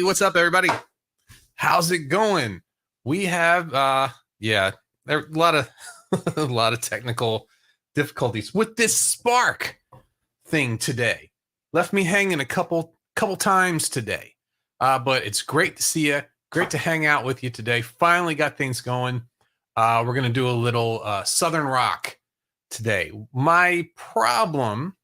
what's up, everybody? How's it going? We have, there are a lot of a lot of technical difficulties with this Spark thing today. Left me hanging a couple times today, but it's great to see you. Great to hang out with you today. Finally got things going. We're gonna do a little Southern rock today. My problem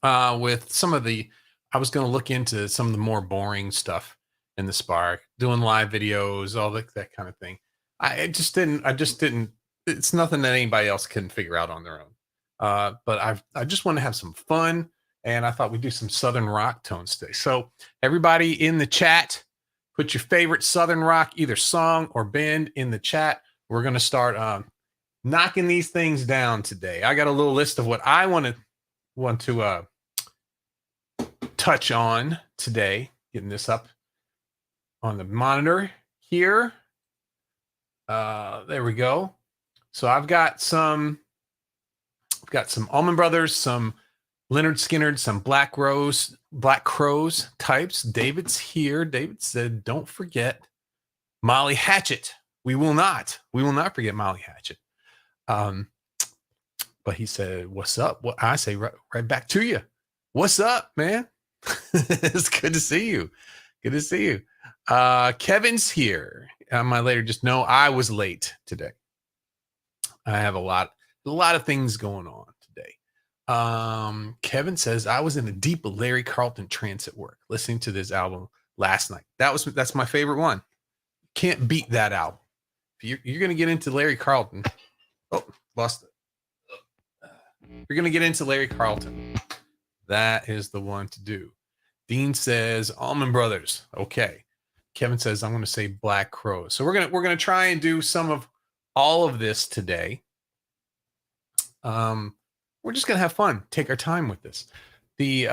with some of the, I was going to look into some of the more boring stuff in the Spark, doing live videos, all that kind of thing. I just didn't. It's nothing that anybody else can figure out on their own. But I just want to have some fun, and I thought we'd do some Southern rock tones today. So everybody in the chat, put your favorite Southern rock, either song or band, in the chat. We're going to start knocking these things down today. I got a little list of what I want to touch on today. Getting this up on the monitor here. There we go. So I've got some Allman Brothers, some Lynyrd Skynyrd, some Black Crowes types. David's here. David said, "Don't forget Molly Hatchet." We will not forget Molly Hatchet. But he said, "What's up?" Well, I say right back to you. What's up, man? It's good to see you. Good to see you. Kevin's here. My later, just know I was late today. I have a lot of things going on today. Kevin says, I was in a deep Larry Carlton trance at work, listening to this album last night. That's my favorite one. Can't beat that album. If you're going to get into Larry Carlton. Oh, lost it. You're going to get into Larry Carlton. That is the one to do. Dean says Allman Brothers. Okay. Kevin says I'm going to say Black Crowes. So we're going to try and do some of all of this today. We're just going to have fun. Take our time with this. The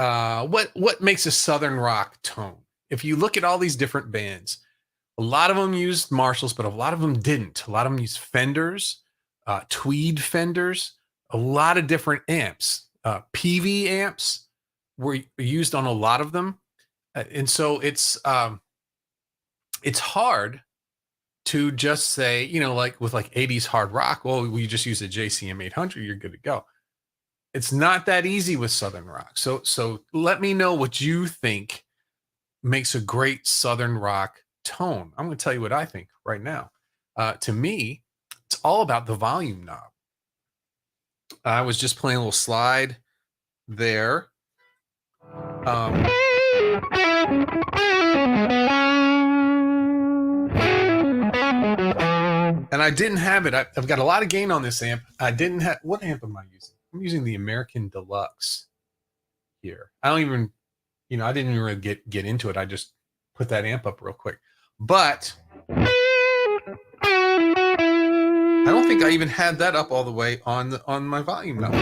what makes a Southern rock tone? If you look at all these different bands, a lot of them used Marshalls, but a lot of them didn't. A lot of them used Fenders, Tweed Fenders, a lot of different amps. PV amps were used on a lot of them, and so it's hard to just say, like with 80s hard rock, well, we just use a JCM 800, you're good to go. It's not that easy with Southern rock. So let me know what you think makes a great Southern rock tone. I'm going to tell you what I think right now. To me, it's all about the volume knob. I was just playing a little slide there. And I didn't have it. I've got a lot of gain on this amp. I didn't have, what amp am I using? I'm using the American Deluxe here. I don't even, I didn't even really get into it. I just put that amp up real quick. But I don't think I even had that up all the way on my volume knob.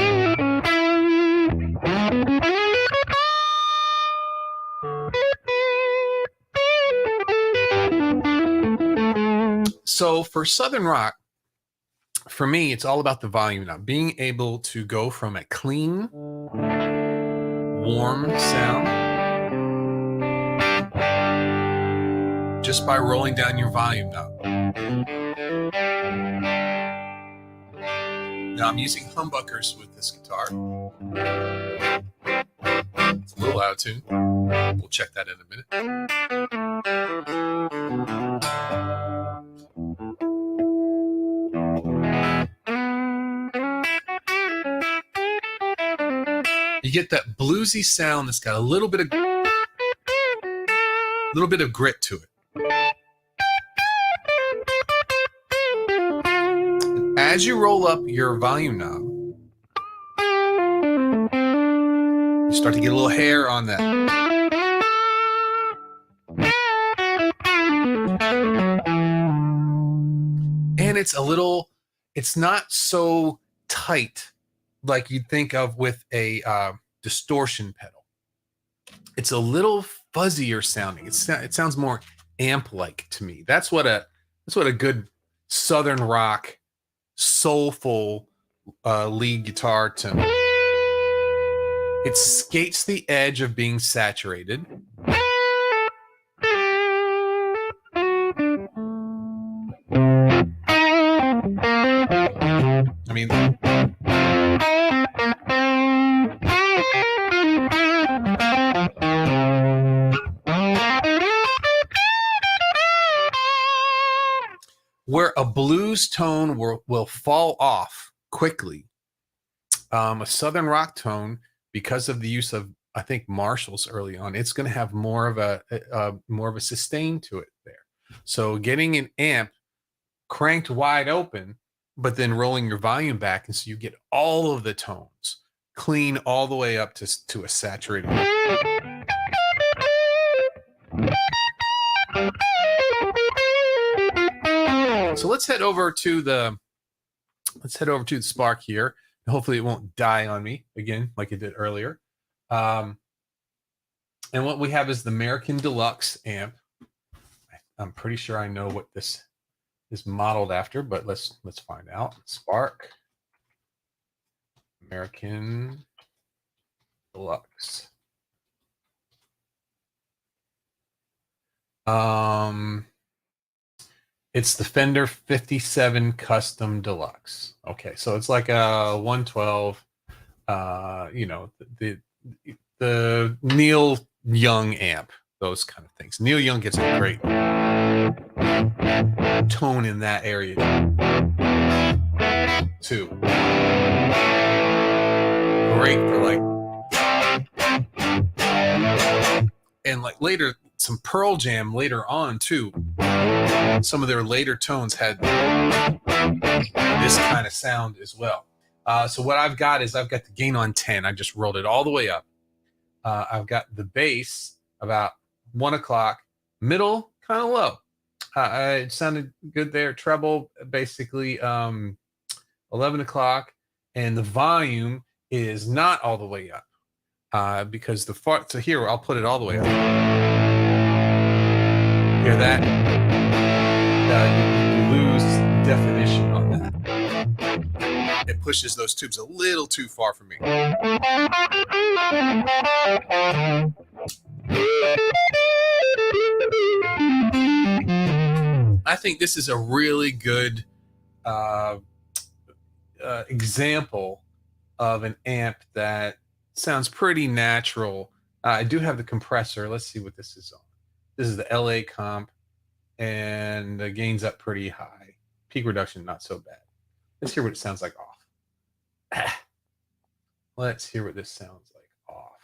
So for Southern rock, for me, it's all about the volume knob. Being able to go from a clean, warm sound just by rolling down your volume knob. Now I'm using humbuckers with this guitar. It's a little out of tune. We'll check that in a minute. You get that bluesy sound that's got a little bit of grit to it. And as you roll up your volume knob, you start to get a little hair on that. And it's not so tight like you'd think of with a distortion pedal. It's a little fuzzier sounding. It sounds more amp-like to me. That's what a good Southern rock, soulful lead guitar tone. It skates the edge of being saturated, where a blues tone will fall off quickly, a southern rock tone, because of the use of, I think, Marshalls early on, it's going to have more of a sustain to it there. So getting an amp cranked wide open, but then rolling your volume back, and so you get all of the tones clean all the way up to a saturated. So let's head over to the Spark here. Hopefully it won't die on me again like it did earlier. And what we have is the American Deluxe amp. I'm pretty sure I know what this is modeled after, but let's find out. Spark American Deluxe. It's the Fender 57 Custom Deluxe. Okay, so it's like a 112. You know, the Neil Young amp, those kind of things. Neil Young gets a great tone in that area too. Great for and later, some Pearl Jam later on too. Some of their later tones had this kind of sound as well. So what I've got the gain on 10. I just rolled it all the way up. I've got the bass about 1 o'clock, middle kind of low. It sounded good there. Treble basically 11 o'clock, and the volume is not all the way up because the fart. So here I'll put it all the way up. Hear that? You lose definition on that. It pushes those tubes a little too far for me. I think this is a really good example of an amp that sounds pretty natural. I do have the compressor. Let's see what this is on. This is the LA comp, and the gain's up pretty high. Peak reduction, not so bad. Let's hear what it sounds like off. Let's hear what this sounds like off.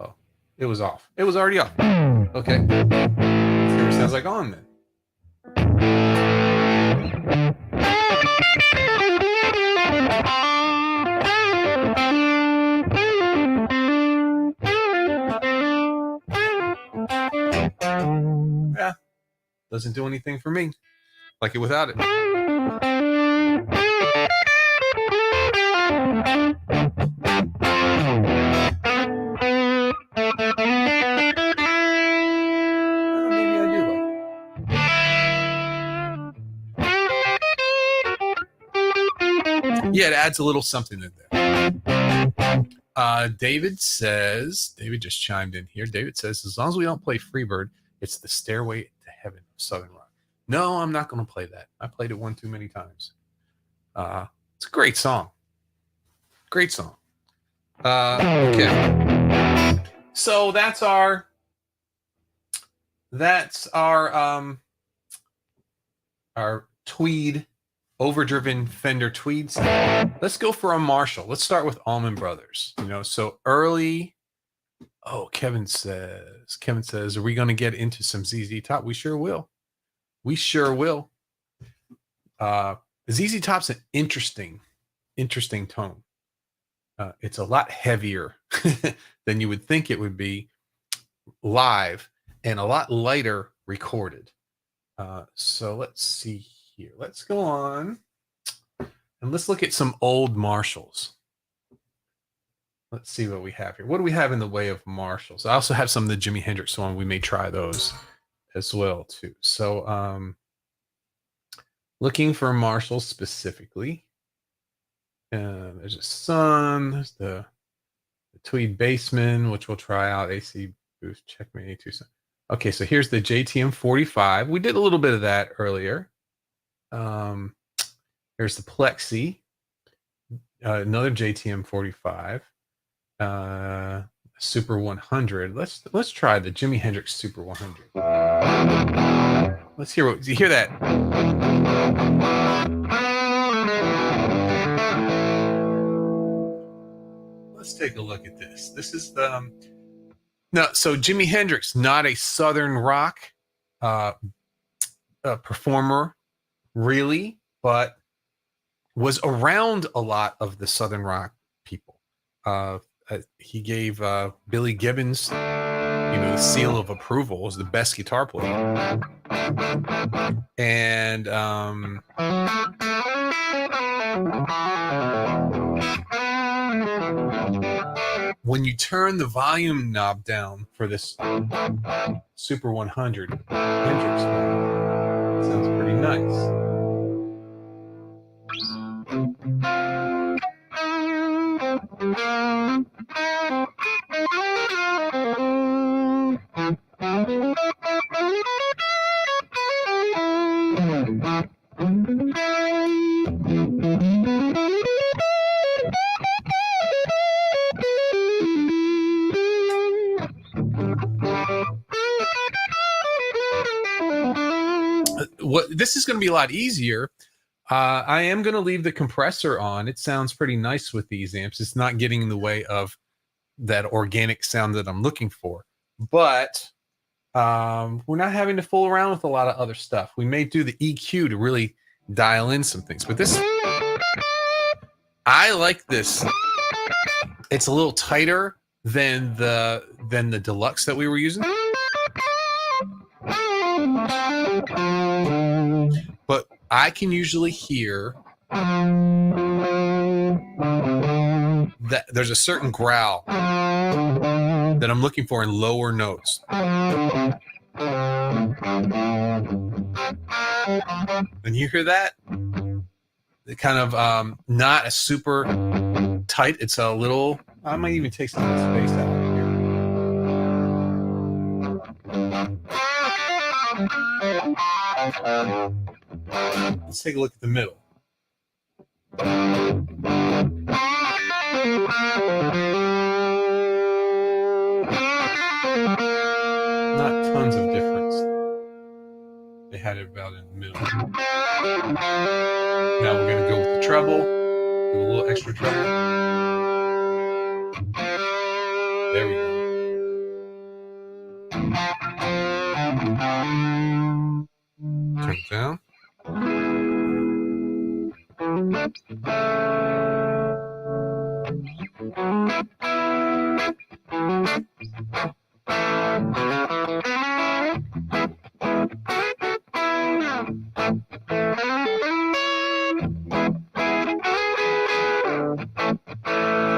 Oh, it was off. It was already off. Okay. Let's hear what it sounds like on then. Yeah, doesn't do anything for me. Like it without it. Yeah, it adds a little something in there. David just chimed in here. David says, as long as we don't play Freebird, it's the Stairway to Heaven of Southern Rock. No, I'm not going to play that. I played it one too many times. It's a great song. Great song. Okay. So that's our Tweed, overdriven Fender Tweed sound. Let's go for a Marshall. Let's start with Allman Brothers. So early. Oh, Kevin says, are we going to get into some ZZ Top? We sure will. ZZ Top's an interesting tone. It's a lot heavier than you would think it would be live, and a lot lighter recorded. So let's see here. Let's go on and let's look at some old Marshalls. Let's see what we have here. What do we have in the way of Marshalls? I also have some of the Jimi Hendrix songs. We may try those as well too. So looking for Marshalls specifically. There's a Sun. There's the Tweed Bassman, which we'll try out. AC boost, checkmate, A2. Okay, so here's the JTM 45. We did a little bit of that earlier. Here's the Plexi, another JTM 45. Super 100. Let's try the Jimi Hendrix Super 100. Let's hear you hear that. Let's take a look at this. This is the no. So Jimi Hendrix, not a Southern rock performer, really, but was around a lot of the Southern rock people. He gave Billy Gibbons, the seal of approval as the best guitar player, and when you turn the volume knob down for this Super 100 Hendrix one, it sounds pretty nice. This is going to be a lot easier. I am going to leave the compressor on. It sounds pretty nice with these amps. It's not getting in the way of that organic sound that I'm looking for. But we're not having to fool around with a lot of other stuff. We may do the EQ to really dial in some things. But this, I like this. It's a little tighter than the deluxe that we were using. But I can usually hear that there's a certain growl that I'm looking for in lower notes. And you hear that? It kind of not a super tight. It's a little, I might even take some of the space out of here. Let's take a look at the middle. Not tons of difference. They had it about in the middle. Now we're going to go with the treble. Do a little extra treble. There we go. Turn it down.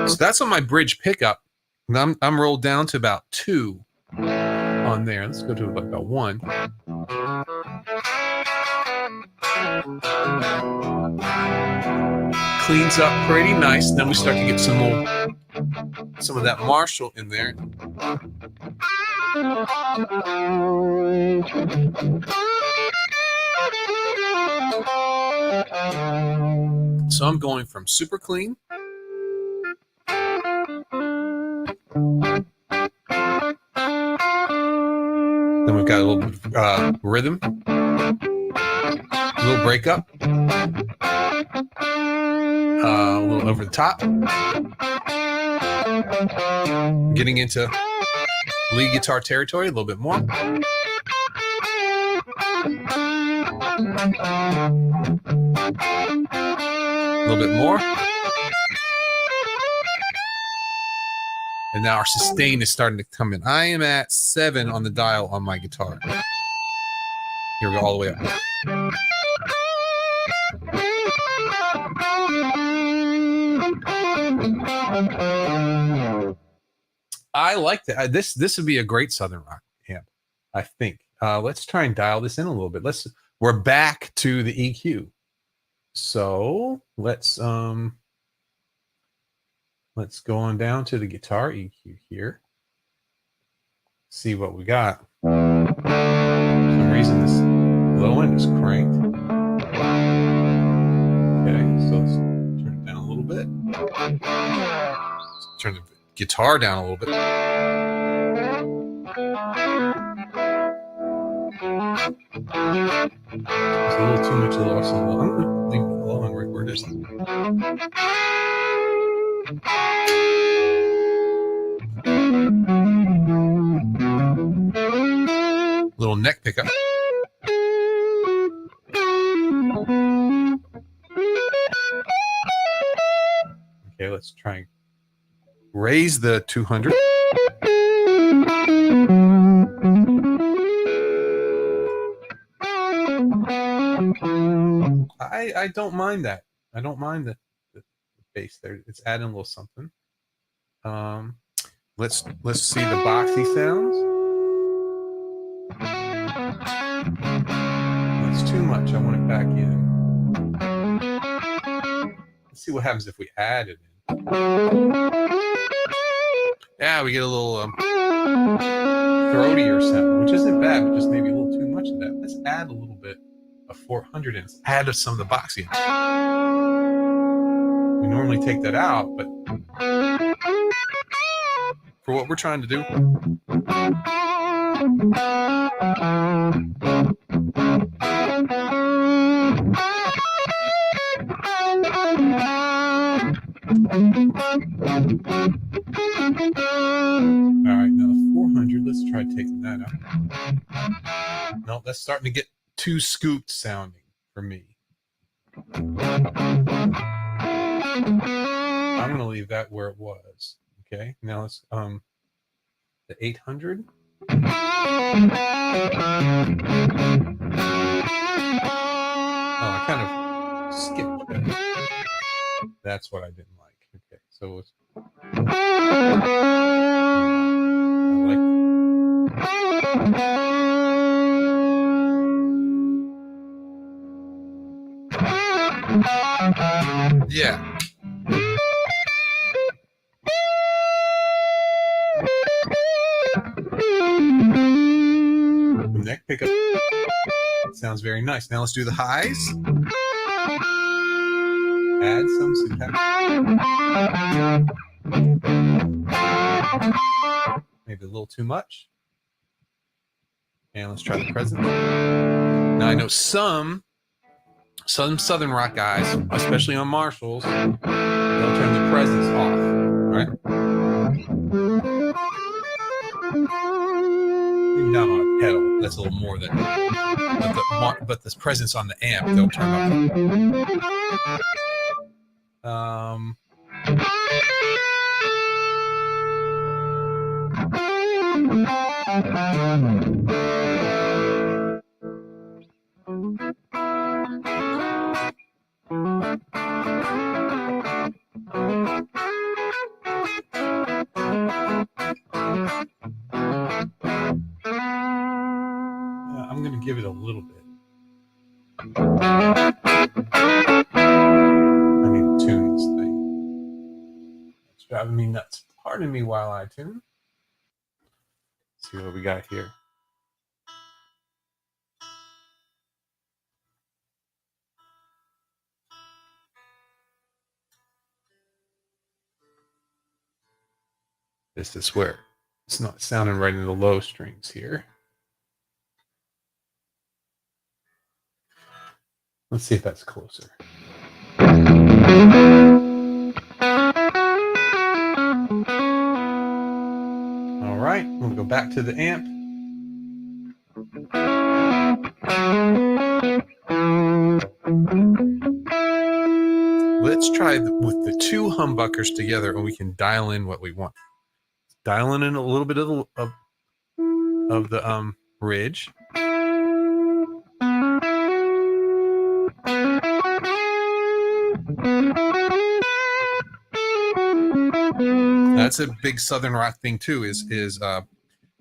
So that's on my bridge pickup. I'm rolled down to about 2 on there. Let's go to about 1. Cleans up pretty nice. And then we start to get some of that Marshall in there. So I'm going from super clean . Then we've got a little bit of rhythm, a little breakup, a little over the top, getting into lead guitar territory a little bit more. A little bit more. And now our sustain is starting to come in. I am at 7 on the dial on my guitar. Here we go, all the way up. I like that. This would be a great Southern rock amp, I think. Let's try and dial this in a little bit. We're back to the EQ. So let's go on down to the guitar EQ here. See what we got. For some reason this low end is cranked. Okay, so let's turn it down a little bit. Let's turn the guitar down a little bit. It's a little too much of the ensemble. I'm going to leave it alone and record this. Little neck pickup. Okay, let's try and raise the 200. I don't mind that. I don't mind the bass there. It's adding a little something. Let's see the boxy sounds. That's too much. I want it back in. Let's see what happens if we add it in. Yeah, we get a little throatier sound, which isn't bad, but just maybe a little too much of that. Let's add a little bit of 400 in. Let's add some of the boxy in. We normally take that out, but for what we're trying to do. All right, now 400. Let's try taking that out. No, that's starting to get too scooped sounding for me. I'm going to leave that where it was. Okay, now let's the 800. Oh, I kind of skipped that. That's what I didn't like. Okay, so it's yeah. Neck pickup sounds very nice. Now let's do the highs. Add some maybe a little too much. And let's try the presence. Now I know some Southern rock guys, especially on Marshalls, they'll turn the presence off, right? Maybe not on a pedal. That's a little more than. But this presence on the amp, they'll turn off. I'm going to give it a little bit. I need to tune this thing. It's driving me nuts. Pardon me while I tune. Let's see what we got here. This is where it's not sounding right in the low strings here. Let's see if that's closer. All right, we'll go back to the amp. Let's try with the two humbuckers together, and we can dial in what we want. Dialing in a little bit of the ridge. That's a big Southern rock thing too. Is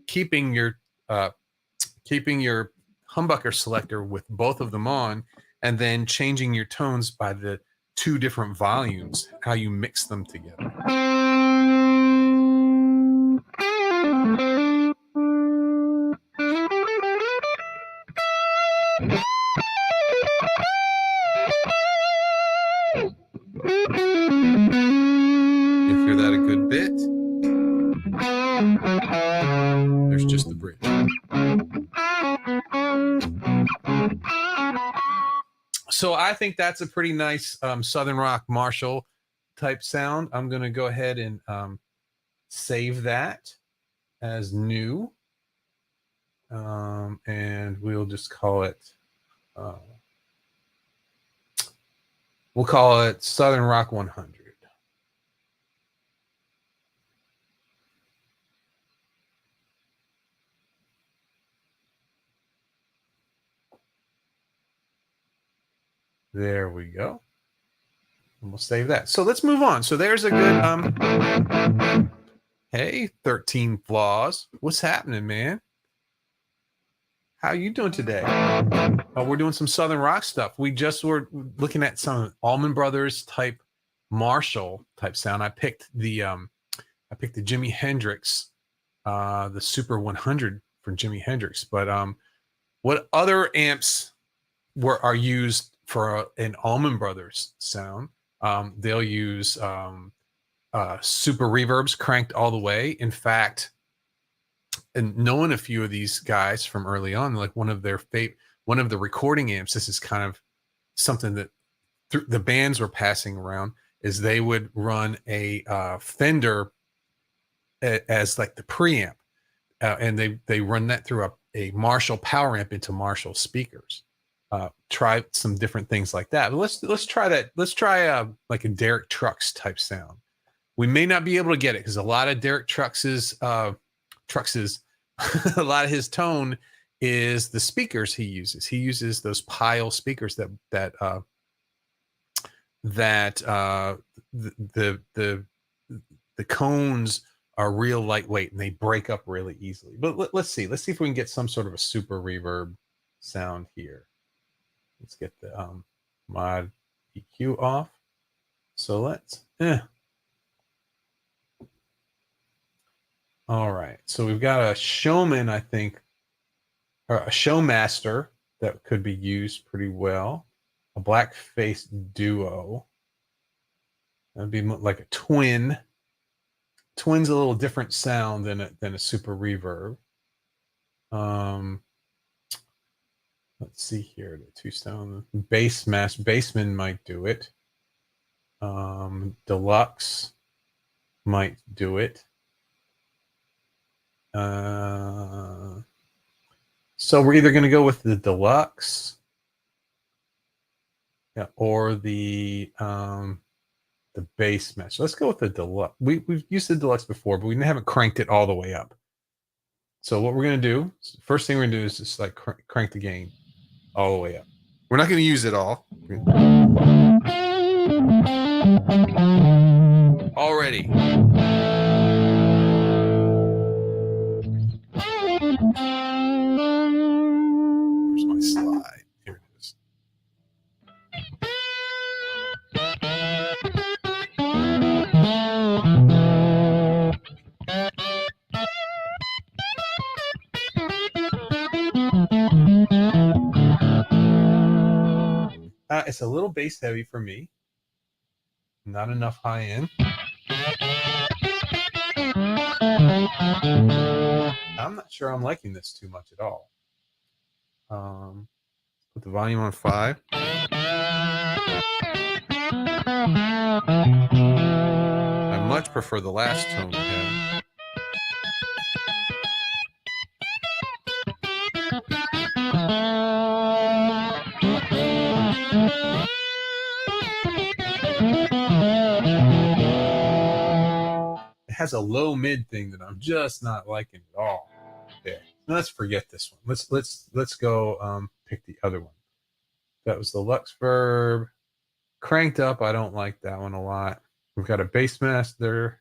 keeping your humbucker selector with both of them on, and then changing your tones by the two different volumes. How you mix them together. You hear that a good bit. There's just the bridge. So I think that's a pretty nice Southern rock Marshall type sound. I'm going to go ahead and save that as new. And we'll just call it, we'll call it Southern Rock 100. There we go. And we'll save that. So let's move on. So there's a good, hey, 13 Flaws. What's happening, man? How you doing today? We're doing some Southern rock stuff. We just were looking at some Allman Brothers type Marshall type sound. I picked the Jimi Hendrix, the Super 100 from Jimi Hendrix. But what other amps are used for an Allman Brothers sound? They'll use super reverbs cranked all the way. In fact, and knowing a few of these guys from early on, like one of the recording amps, this is kind of something that the bands were passing around, is they would run a Fender as like the preamp, and they run that through a Marshall power amp into Marshall speakers. Try some different things like that. But let's try that. Let's try like a Derek Trucks type sound. We may not be able to get it because a lot of Derek Trucks's a lot of his tone is the speakers he uses. He uses those pile speakers that the cones are real lightweight and they break up really easily. But let's see if we can get some sort of a super reverb sound here. Let's get the mod EQ off. So let's all right, so we've got a Showman, I think, or a Showmaster that could be used pretty well. A Blackface Duo. That'd be like a Twin. Twin's a little different sound than a super reverb. Let's see here, the two sound. Bassman might do it. Deluxe might do it. So we're either going to go with the Deluxe, or the Bassmaster. Let's go with the Deluxe. We've used the Deluxe before, but we haven't cranked it all the way up. So what we're going to do, first thing we're going to do is just like crank the gain all the way up. We're not going to use it all. Already. Where's my slide? Here it is. It's a little bass heavy for me. Not enough high end. I'm not sure I'm liking this too much at all. Put the volume on 5. I much prefer the last tone again. It has a low mid thing that I'm just not liking at all. Okay, let's forget this one. Let's go pick the other one. That was the Lux Verb. Cranked up, I don't like that one a lot. We've got a Bassmaster,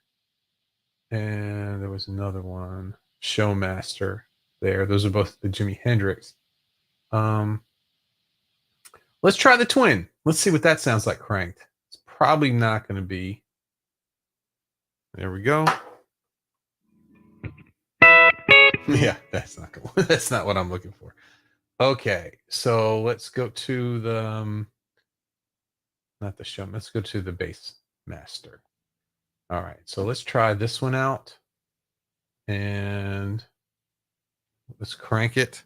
and there was another one, Showmaster there. Those are both the Jimi Hendrix. Let's try the Twin. Let's see what that sounds like cranked. It's probably not going to be. There we go. Yeah, that's not cool. That's not what I'm looking for. Okay, so let's go to the not the Show. Let's go to the Bassmaster. All right, so let's try this one out. And let's crank it.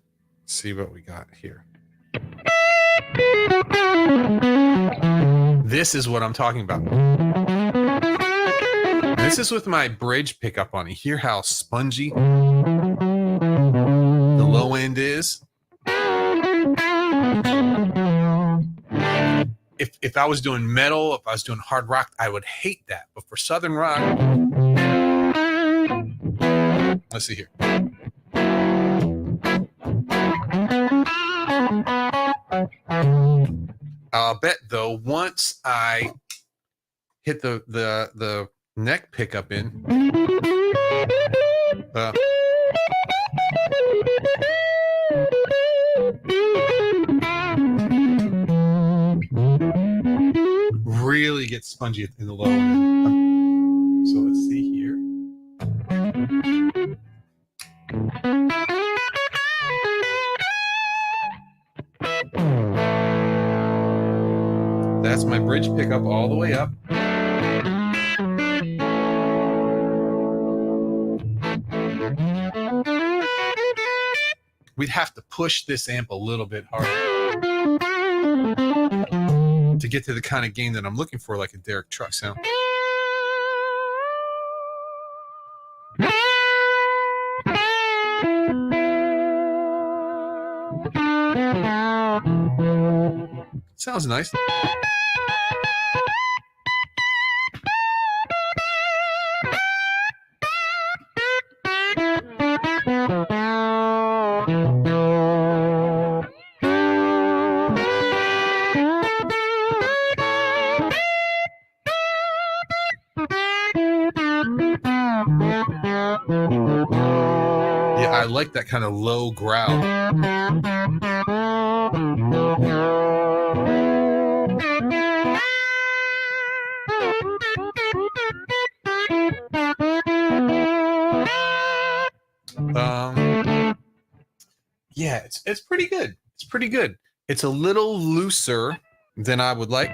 See what we got here. This is what I'm talking about. This is with my bridge pickup on it. Hear how spongy the low end is? If I was doing metal, if I was doing hard rock, I would hate that. But for Southern rock, let's see here. I'll bet though, once I hit the neck pickup in, really gets spongy in the low end. So let's see here. That's my bridge pickup all the way up. We'd have to push this amp a little bit harder to get to the kind of gain that I'm looking for, like a Derek Truck sound. Sounds nice. Yeah, I like that kind of low growl. Yeah, it's pretty good. It's pretty good. It's a little looser than I would like.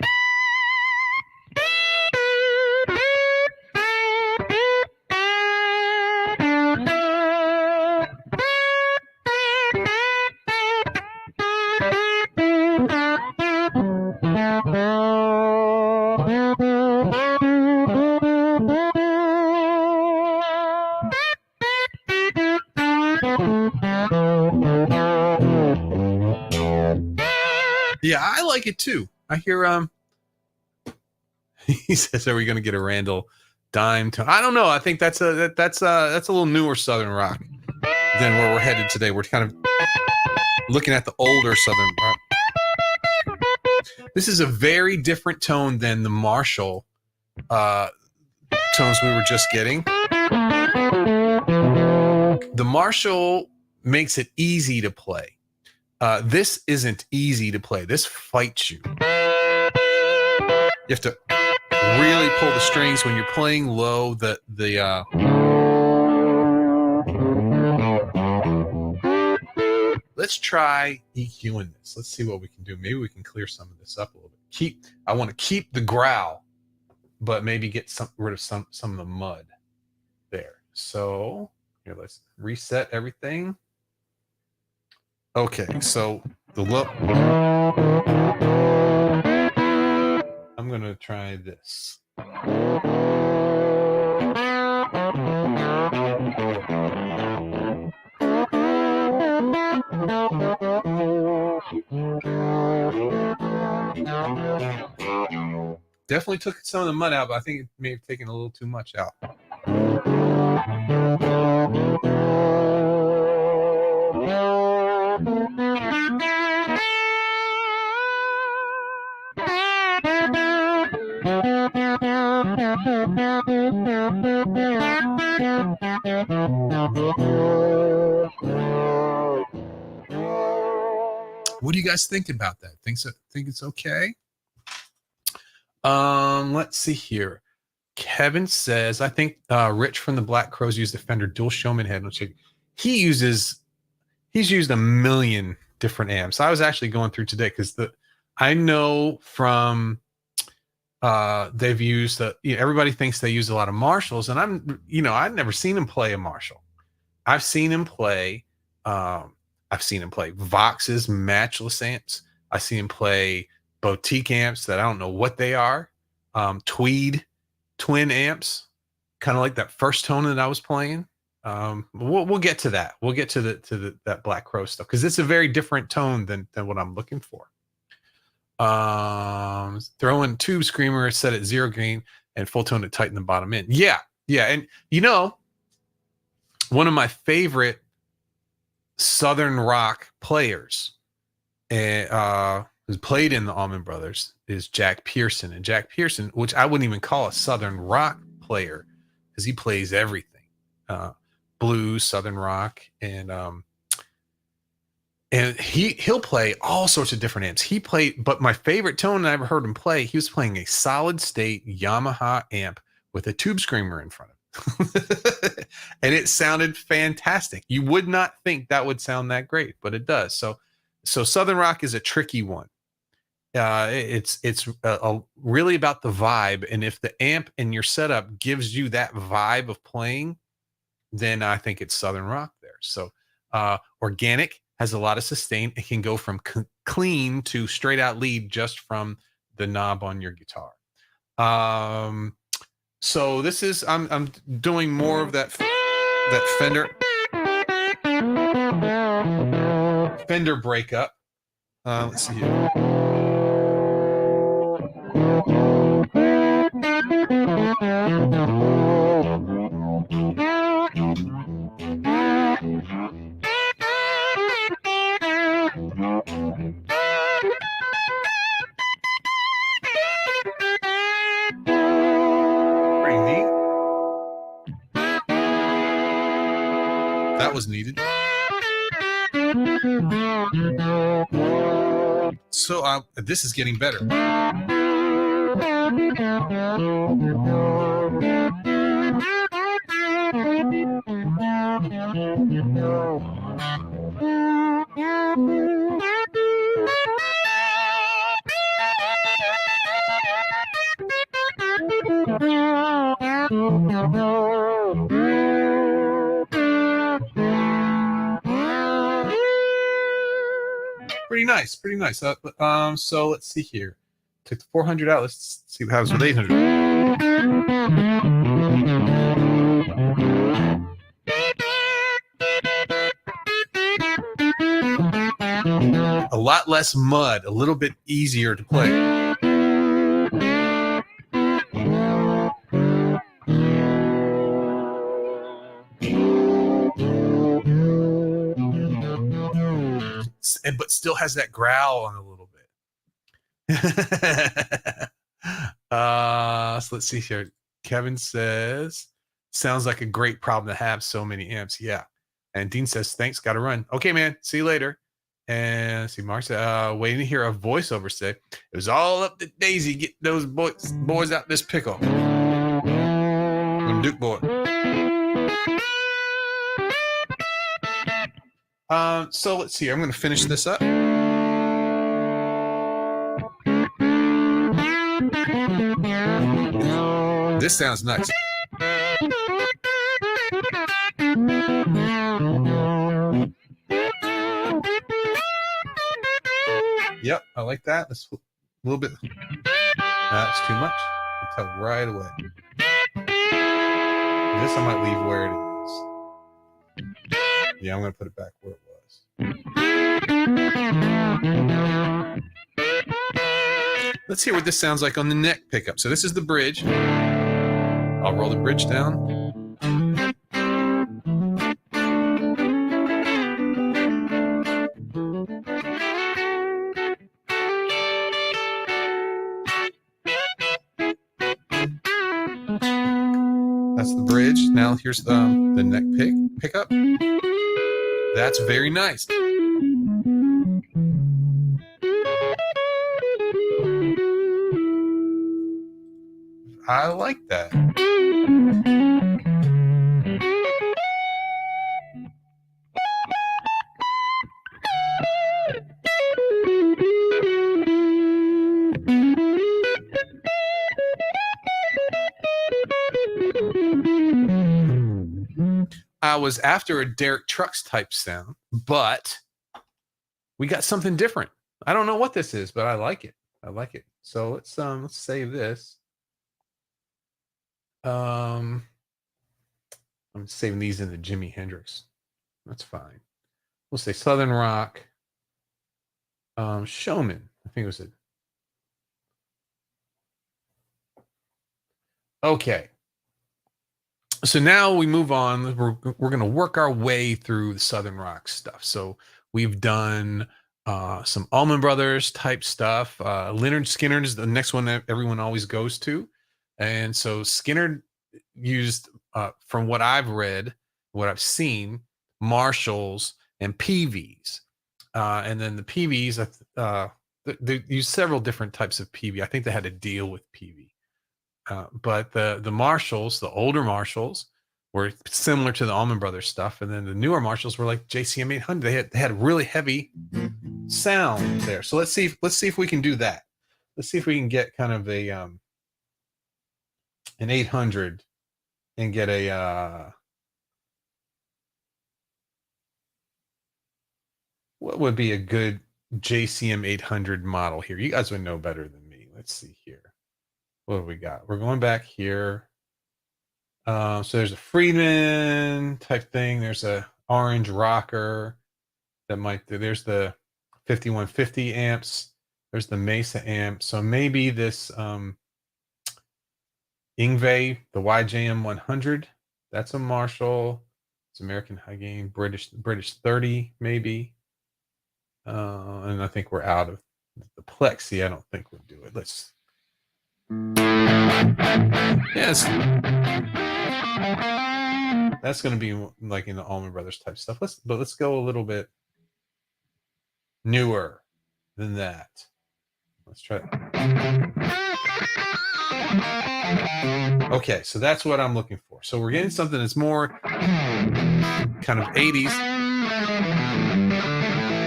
Yeah, I like it too. I hear he says, "Are we going to get a Randall dime tone?" I don't know. I think that's a little newer Southern rock than where we're headed today. We're kind of looking at the older Southern rock. This is a very different tone than the Marshall tones we were just getting. The Marshall makes it easy to play. This isn't easy to play. This fights you. You have to really pull the strings when you're playing low. Let's try EQing this. Let's see what we can do. Maybe we can clear some of this up a little bit. I want to keep the growl, but maybe get rid of some of the mud there. So here, let's reset everything. Okay, so the low. I'm going to try this. Definitely took some of the mud out, but I think it may have taken a little too much out. What do you guys think about that? Think it's okay? Let's see here. Kevin says, I think Rich from the Black Crowes used the Fender dual Showman head. He's used a million different amps. I was actually going through today because I know from they've used everybody thinks they use a lot of Marshalls, and I've never seen him play a Marshall. I've seen him play. I've seen him play Vox's matchless amps. I've seen him play boutique amps that I don't know what they are. Tweed twin amps, kind of like that first tone that I was playing. We'll get to that. We'll get to that Black Crow stuff because it's a very different tone than what I'm looking for. Throw in Tube Screamer set at 0 gain and full tone to tighten the bottom end. Yeah, and one of my favorite Southern rock players who's played in the Allman Brothers is Jack Pearson. And Jack Pearson, which I wouldn't even call a Southern rock player because he plays everything, blues, Southern rock, and he'll play all sorts of different amps. He played, but my favorite tone I ever heard him play, he was playing a solid state Yamaha amp with a Tube Screamer in front of him. And it sounded fantastic. You would not think that would sound that great, but it does. So Southern rock is a tricky one. It's really about the vibe, and if the amp and your setup gives you that vibe of playing, then I think it's Southern rock there. So organic has a lot of sustain. It can go from clean to straight out lead just from the knob on your guitar. So this is I'm doing more of that Fender breakup. Let's see here. Pretty neat. That was needed. So this is getting better. Pretty nice. So let's see here. Took the 400 out. Let's see what happens with 800. A lot less mud, a little bit easier to play. But still has that growl on a little bit. So let's see here. Kevin says, sounds like a great problem to have, so many amps. Yeah. And Dean says, thanks, gotta run. Okay, man, see you later. And let's see, Mark said, waiting to hear a voiceover say, it was all up to Daisy, get those boys out this pickle. From Duke boy. So let's see. I'm going to finish this up. This sounds nice. Yep, I like that. That's a little bit. That's too much. I can tell right away. This I might leave where it is. Yeah, I'm going to put it back where it was. Let's hear what this sounds like on the neck pickup. So this is the bridge. I'll roll the bridge down. That's the bridge. Now here's the neck pickup. That's very nice. I like that. I was after a Derek Trucks type sound, but we got something different. I don't know what this is, but I like it. I like it. So let's save this. I'm saving these into Jimi Hendrix. That's fine. We'll say Southern Rock. Showman. I think it was it. Okay. So now we move on. We're going to work our way through the Southern Rock stuff. So we've done some Allman Brothers type stuff. Lynyrd Skynyrd is the next one that everyone always goes to. And so Skynyrd used, from what I've read, what I've seen, Marshalls and PVs. And then the PVs, they use several different types of PV. I think they had to deal with PV. But the Marshalls, the older Marshalls, were similar to the Allman Brothers stuff, and then the newer Marshalls were like JCM 800. They had really heavy sound there. So let's see if we can do that. Let's see if we can get kind of a an 800 and get a what would be a good JCM 800 model here? You guys would know better than me. Let's see here. What have we got? We're going back here. So there's a Friedman type thing. There's a orange rocker that might do. There's the 5150 amps. There's the Mesa amp. So maybe this Ingve, the YJM 100. That's a Marshall. It's American high gain. British 30 maybe. And I think we're out of the Plexi. I don't think we'll do it. Let's. Yes, that's going to be like in the Allman Brothers type stuff. Let's go a little bit newer than that. Let's try it. Okay, so that's what I'm looking for. So we're getting something that's more kind of 80s,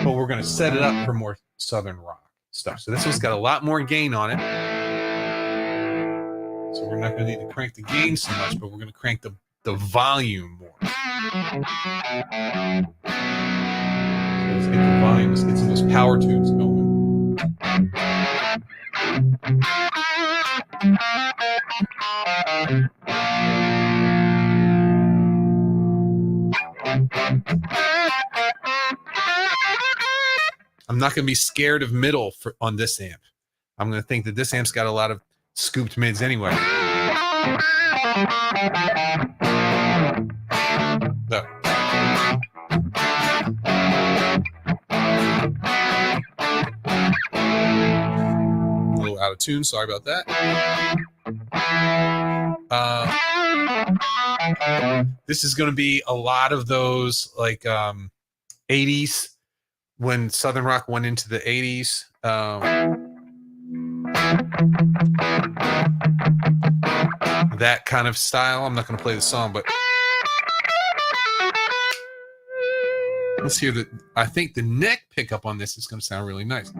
but we're going to set it up for more Southern rock stuff. So this one's got a lot more gain on it. So we're not going to need to crank the gain so much, but we're going to crank the volume more. So let's get the volume. Let's get some of those power tubes going. I'm not going to be scared of middle on this amp. I'm going to think that this amp's got a lot of scooped mids anyway. No. A little out of tune, sorry about that. This is going to be a lot of those like 80s when Southern rock went into the 80s. That kind of style. I'm not going to play the song, but let's hear the. I think the neck pickup on this is going to sound really nice.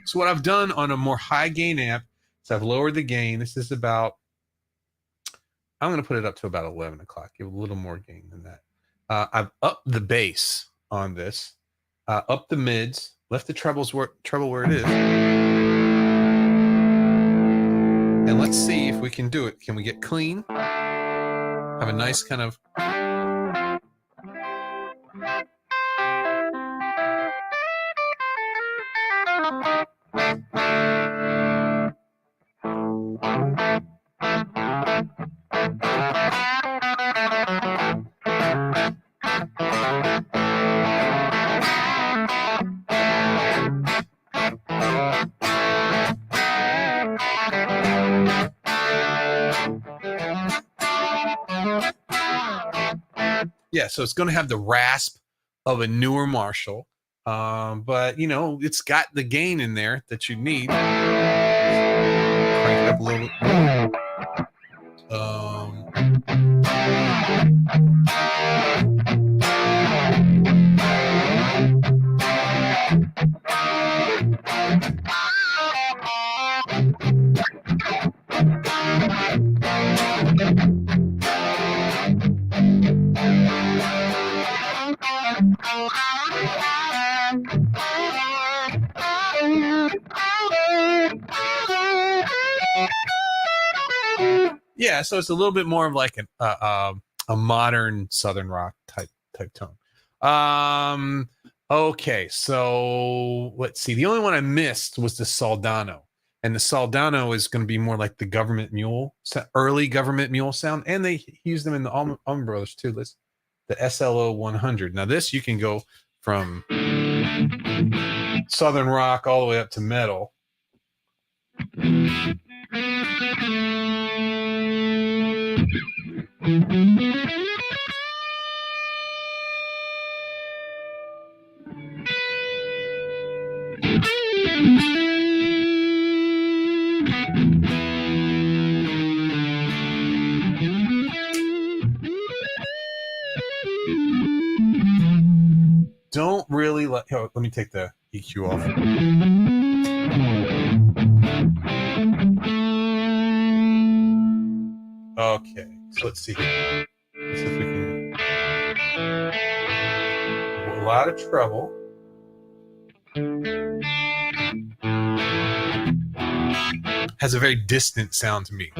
So what I've done on a more high gain amp is I've lowered the gain. This is about. I'm going to put it up to about 11 o'clock. Give a little more gain than that. I've upped the bass on this, upped the mids, left the treble where it is. And let's see if we can do it. Can we get clean? Have a nice kind of... Yeah, so it's going to have the rasp of a newer Marshall, but you know it's got the gain in there that you need. Crank it up a little bit. Yeah, so it's a little bit more of like a modern Southern rock type tone. Okay, so let's see. The only one I missed was the Soldano, and the Soldano is going to be more like the government mule, early government mule sound, and they use them in the Allman Brothers too. The SLO 100. Now this you can go from Southern rock all the way up to metal. Don't really let me take the EQ off. Okay, so let's see here. Let's see if we can. A lot of treble. Has a very distant sound to me.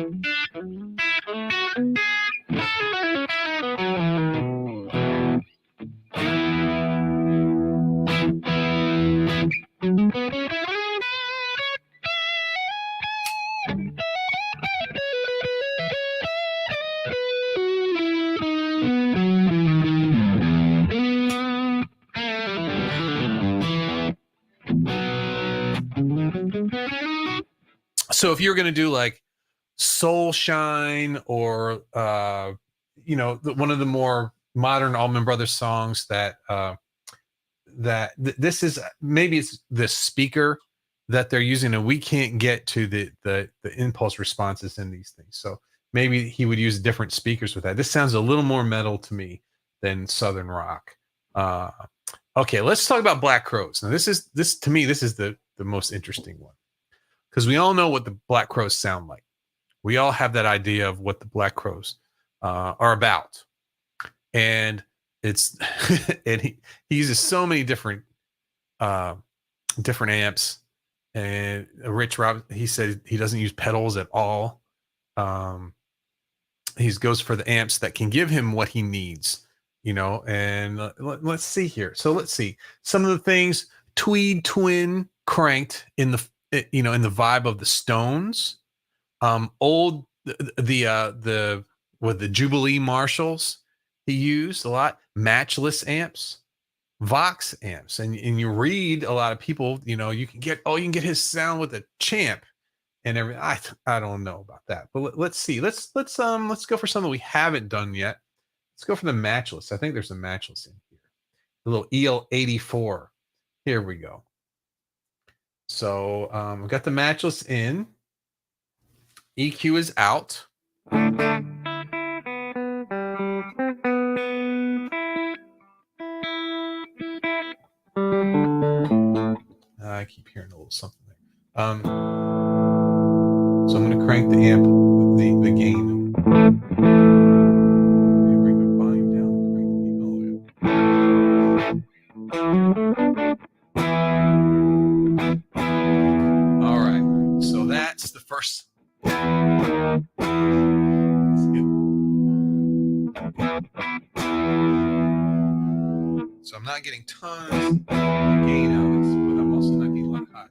So if you're going to do like Soul Shine or one of the more modern Allman Brothers songs this is maybe it's the speaker that they're using, and we can't get to the impulse responses in these things. So maybe he would use different speakers with that. This sounds a little more metal to me than Southern rock. Okay, let's talk about Black Crowes. Now this is the most interesting one, because we all know what the Black Crowes sound like. We all have that idea of what the Black Crowes are about, and it's and he uses so many different amps. And Rich Rob, he said he doesn't use pedals at all. He goes for the amps that can give him what he needs, And let's see here. So let's see some of the things. Tweed twin cranked in the vibe of the Stones. Old the Jubilee Marshalls he used a lot. Matchless amps, Vox amps, and you read a lot of people, you can get his sound with a Champ and everything. I don't know about that, but let's see. Let's go for something we haven't done yet. Let's go for the Matchless. I think there's a Matchless in here. The little EL84. Here we go. So we've got the Matchless in. EQ is out. I keep hearing a little something there. So I'm going to crank the amp, the gain. Bring the volume down and crank the gain all the way up. All right. So that's the first. So I'm not getting tons of gain out of this, but I'm also not getting a lot of highs.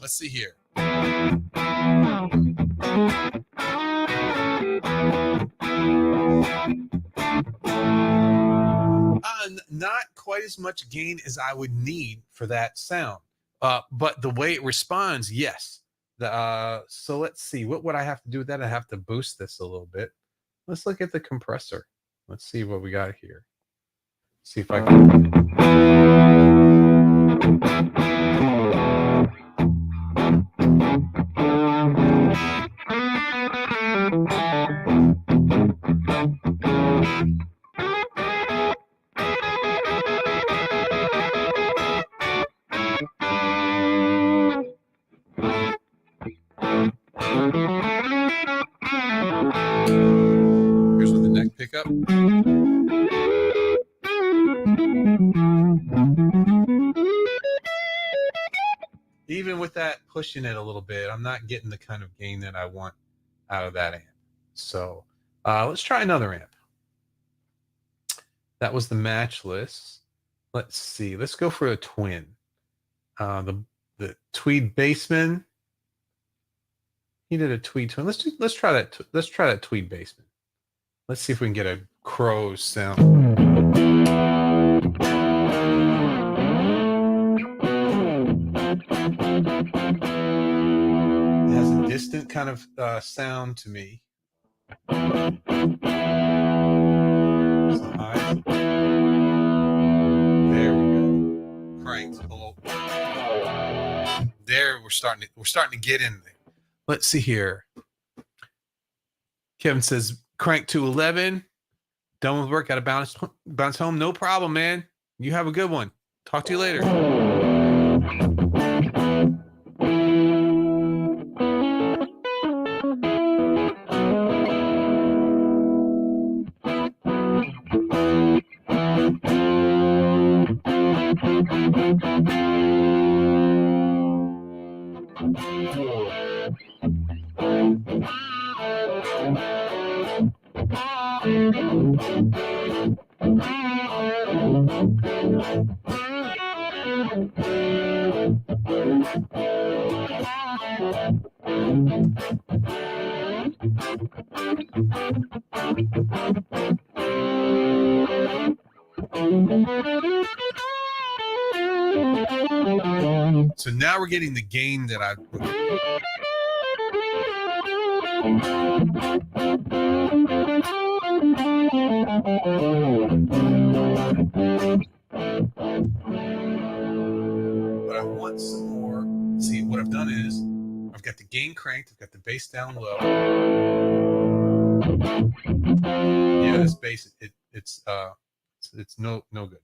Let's see here. Not quite quite as much gain as I would need for that sound. But the way it responds, yes. So let's see. What would I have to do with that? I have to boost this a little bit. Let's look at the compressor. Let's see what we got here. See if I can. Here's with the neck pickup. Even with that pushing it a little bit, I'm not getting the kind of gain that I want out of that amp. So let's try another amp. That was the matchless. Let's see. Let's go for a twin. The Tweed Bassman. He did a Tweed twin. Let's try that. Let's try that Tweed Bassman. Let's see if we can get a crow's sound. It has a distant kind of sound to me. Some highs. There we go. Cranked a little. There we're starting to get in there. Let's see here. Kevin says crank to 11. Done with work. Got to bounce home. No problem, man. You have a good one. Talk to you later. So now we're getting the gain that I. But I want some more. See, what I've done is I've got the gain cranked, I've got the bass down low. Yeah, this bass it's no good.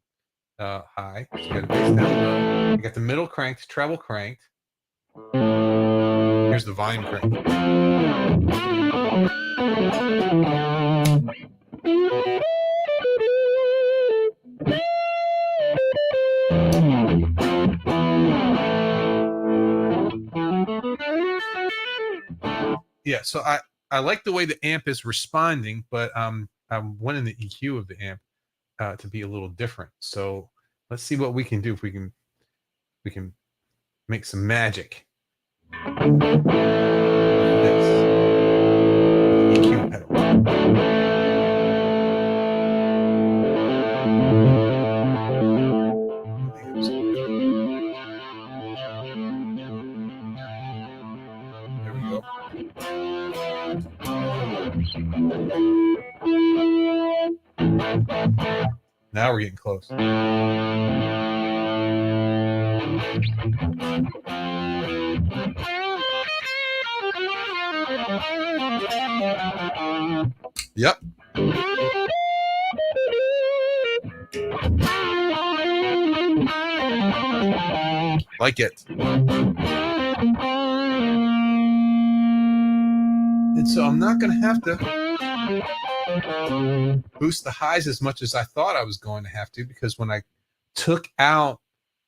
High. So you got the bass down low. You got the middle cranked, treble cranked. Here's the vine crank. Yeah, so I like the way the amp is responding, but I'm wanting the EQ of the amp to be a little different. So let's see what we can do if we can make some magic. This EQ pedal. There we go. Now we're getting close. Yep. Like it. And so I'm not going to have to boost the highs as much as I thought I was going to have to, because when I took out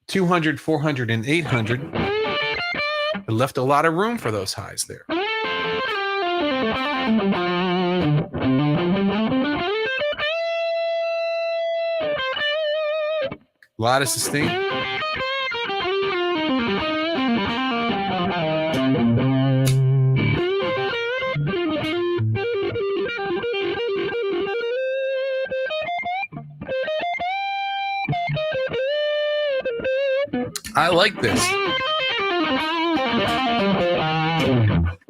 200, 400, and 800, it left a lot of room for those highs there. A lot of sustain. I like this.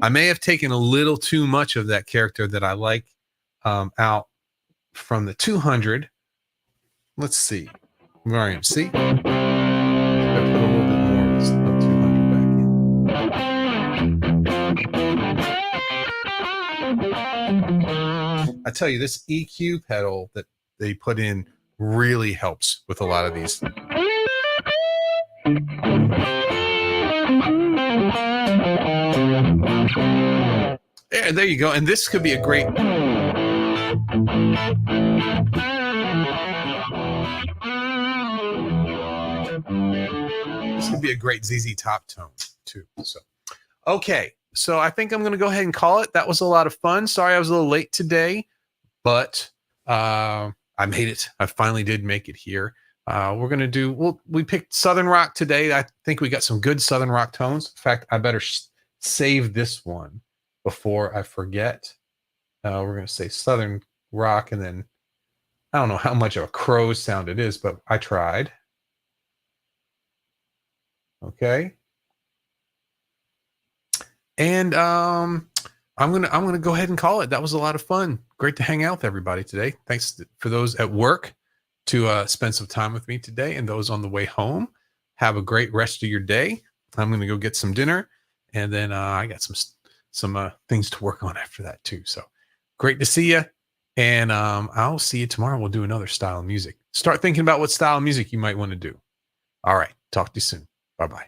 I may have taken a little too much of that character that I like out from the 200. Let's see. Where I am. See? I put a little bit more of this 200 back in. I tell you, this EQ pedal that they put in really helps with a lot of these. Yeah, there you go. And this could be a great. This could be a great ZZ Top tone too. So, okay. So I think I'm going to go ahead and call it. That was a lot of fun. Sorry I was a little late today, but I made it. I finally did make it here. We're going to do, we picked Southern Rock today. I think we got some good Southern Rock tones. In fact, I better save this one before I forget. We're going to say Southern Rock, and then I don't know how much of a crow sound it is, but I tried. Okay. And I'm gonna go ahead and call it. That was a lot of fun. Great to hang out with everybody today. Thanks for those at work to spend some time with me today, and those on the way home. Have a great rest of your day. I'm gonna go get some dinner, and then I got some things to work on after that too. So great to see you, and I'll see you tomorrow. We'll do another style of music. Start thinking about what style of music you might want to do. All right, talk to you soon. Bye-bye.